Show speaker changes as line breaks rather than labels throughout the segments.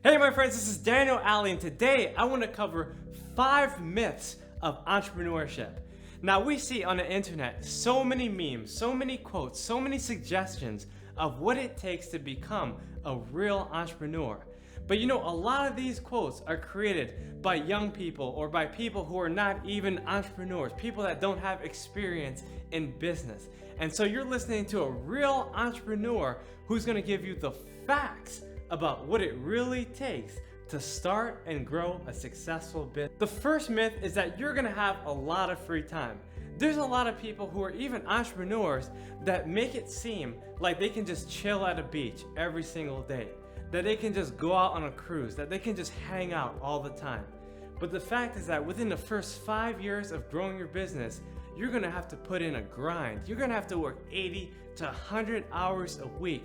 Hey my friends, this is Daniel Aldie, and today I want to cover 5 myths of entrepreneurship. Now we see on the internet so many memes, so many quotes, so many suggestions of what it takes to become a real entrepreneur. But a lot of these quotes are created by young people or by people who are not even entrepreneurs, people that don't have experience in business. And so you're listening to a real entrepreneur who's going to give you the facts about what it really takes to start and grow a successful business. The first myth is that you're gonna have a lot of free time. There's a lot of people who are even entrepreneurs that make it seem like they can just chill at a beach every single day, that they can just go out on a cruise, that they can just hang out all the time. But the fact is that within the first 5 years of growing your business, you're gonna have to put in a grind. You're gonna have to work 80 to 100 hours a week,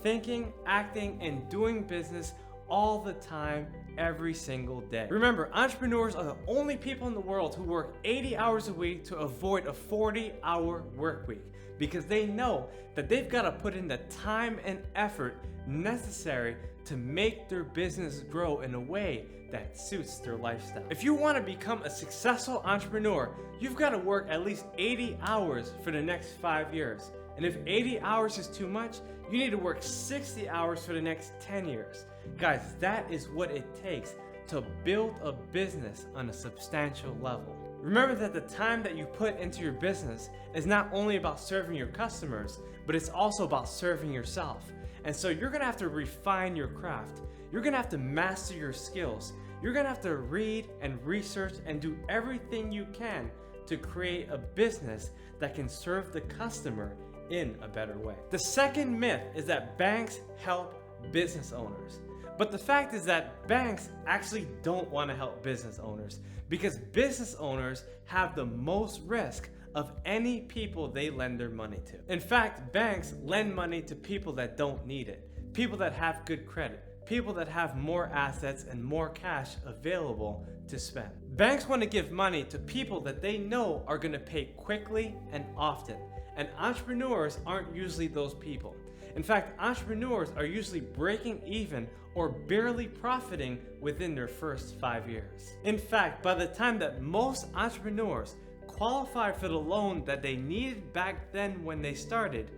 thinking, acting, and doing business all the time, every single day. Remember, entrepreneurs are the only people in the world who work 80 hours a week to avoid a 40-hour work week, because they know that they've got to put in the time and effort necessary to make their business grow in a way that suits their lifestyle. If you want to become a successful entrepreneur, you've got to work at least 80 hours for the next 5 years. And if 80 hours is too much, you need to work 60 hours for the next 10 years. Guys, that is what it takes to build a business on a substantial level. Remember that the time that you put into your business is not only about serving your customers, but it's also about serving yourself. And so you're gonna have to refine your craft. You're gonna have to master your skills. You're gonna have to read and research and do everything you can to create a business that can serve the customer in a better way. The second myth is that banks help business owners. But the fact is that banks actually don't want to help business owners, because business owners have the most risk of any people they lend their money to. In fact, banks lend money to people that don't need it, people that have good credit, people that have more assets and more cash available to spend. Banks want to give money to people that they know are going to pay quickly and often. And entrepreneurs aren't usually those people. In fact, entrepreneurs are usually breaking even or barely profiting within their first 5 years. In fact, by the time that most entrepreneurs qualify for the loan that they needed back then when they started,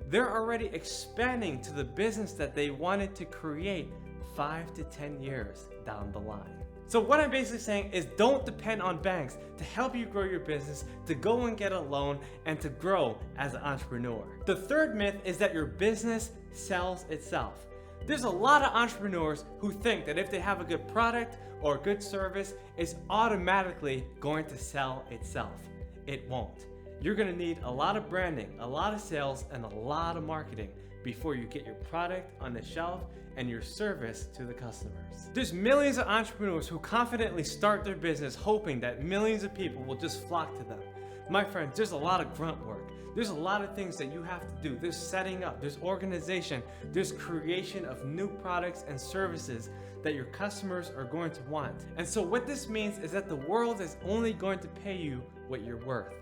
they're already expanding to the business that they wanted to create 5 to 10 years down the line. So what I'm basically saying is, don't depend on banks to help you grow your business, to go and get a loan, and to grow as an entrepreneur. The third myth is that your business sells itself. There's a lot of entrepreneurs who think that if they have a good product or a good service, it's automatically going to sell itself. It won't. You're gonna need a lot of branding, a lot of sales, and a lot of marketing before you get your product on the shelf and your service to the customers. There's millions of entrepreneurs who confidently start their business hoping that millions of people will just flock to them. My friends, there's a lot of grunt work. There's a lot of things that you have to do. There's setting up, there's organization, there's creation of new products and services that your customers are going to want. And so what this means is that the world is only going to pay you what you're worth.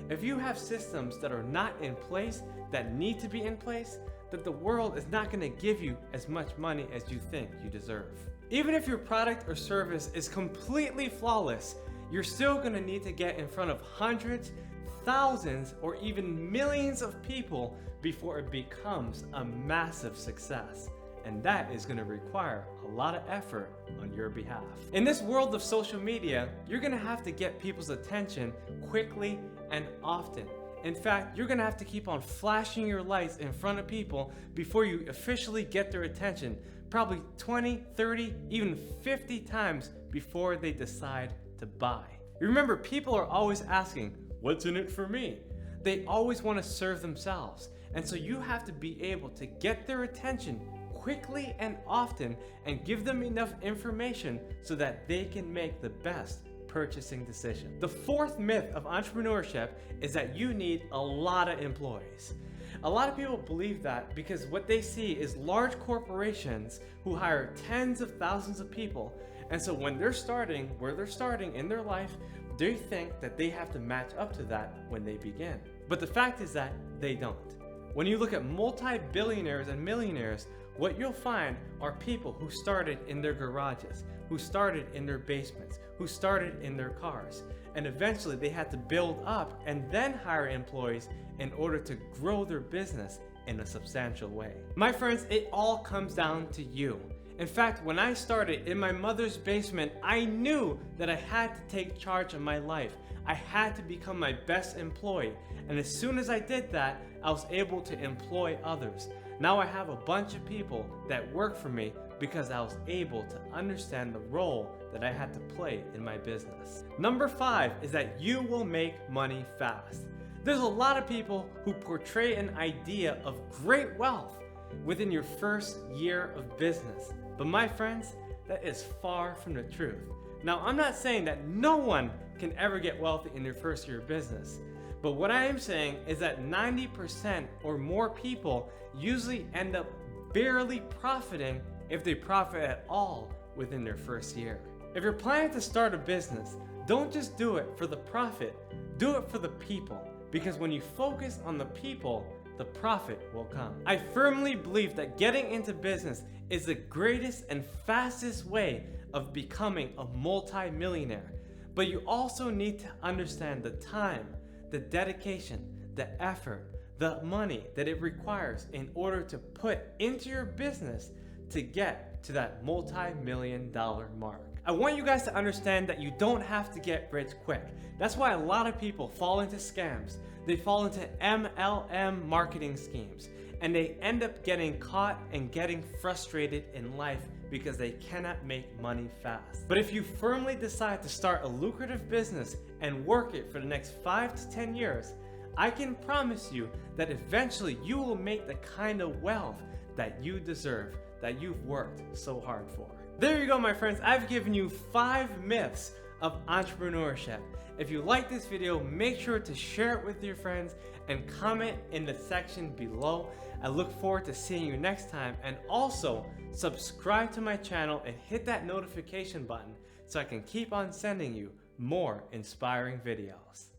If you have systems that are not in place, that need to be in place, that the world is not going to give you as much money as you think you deserve. Even if your product or service is completely flawless, you're still going to need to get in front of hundreds, thousands, or even millions of people before it becomes a massive success. And that is going to require a lot of effort on your behalf. In this world of social media, you're going to have to get people's attention quickly and often. In fact, you're gonna have to keep on flashing your lights in front of people before you officially get their attention, probably 20, 30, even 50 times before they decide to buy. Remember, people are always asking, what's in it for me? They always want to serve themselves. And so you have to be able to get their attention quickly and often and give them enough information so that they can make the best purchasing decision. The fourth myth of entrepreneurship is that you need a lot of employees. A lot of people believe that because what they see is large corporations who hire tens of thousands of people, and so when they're starting where they're starting in their life, they think that they have to match up to that when they begin. But the fact is that they don't. When you look at multi-billionaires and millionaires what you'll find are people who started in their garages, who started in their basements, who started in their cars, and eventually they had to build up and then hire employees in order to grow their business in a substantial way. My friends, it all comes down to you. In fact, when I started in my mother's basement, I knew that I had to take charge of my life. I had to become my best employee, and as soon as I did that, I was able to employ others. Now I have a bunch of people that work for me because I was able to understand the role that I had to play in my business. Number 5 is that you will make money fast. There's a lot of people who portray an idea of great wealth within your first year of business. But my friends, that is far from the truth. Now, I'm not saying that no one can ever get wealthy in their first year of business. But what I am saying is that 90% or more people usually end up barely profiting, if they profit at all, within their first year. If you're planning to start a business, don't just do it for the profit, do it for the people. Because when you focus on the people, the profit will come. I firmly believe that getting into business is the greatest and fastest way of becoming a multi-millionaire. But you also need to understand the time, the dedication, the effort, the money that it requires in order to put into your business to get to that multi-million-dollar mark. I want you guys to understand that you don't have to get rich quick. That's why a lot of people fall into scams. They fall into MLM marketing schemes, and they end up getting caught and getting frustrated in life because they cannot make money fast. But if you firmly decide to start a lucrative business and work it for the next 5 to 10 years, I can promise you that eventually you will make the kind of wealth that you deserve, that you've worked so hard for. There you go, my friends. I've given you 5 myths of entrepreneurship. If you like this video, make sure to share it with your friends and comment in the section below. I look forward to seeing you next time, and also subscribe to my channel and hit that notification button so I can keep on sending you more inspiring videos.